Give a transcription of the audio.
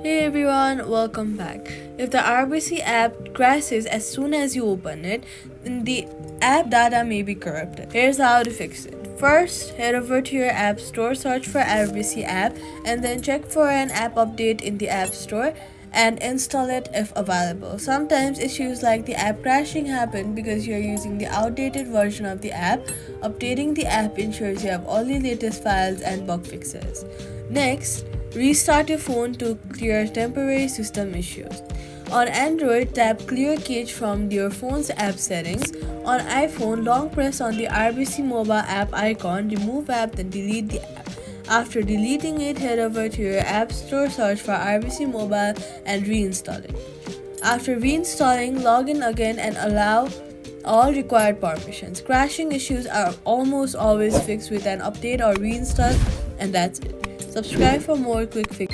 Hey everyone, welcome back. If the RBC app crashes as soon as you open it, then the app data may be corrupted. Here's how to fix it. First, head over to your app store, search for RBC app, and then check for an app update in the app store and install it if available. Sometimes issues like the app crashing happen because you're using the outdated version of the app. Updating the app ensures you have all the latest files and bug fixes. Next, restart your phone to clear temporary system issues. On Android, tap Clear Cache from your phone's app settings. On iPhone, long press on the RBC mobile app icon, remove app, then delete the app. After deleting it, head over to your app store, search for RBC mobile, and reinstall it. After reinstalling, log in again and allow all required permissions. Crashing issues are almost always fixed with an update or reinstall, and that's it. Subscribe for more quick fixes.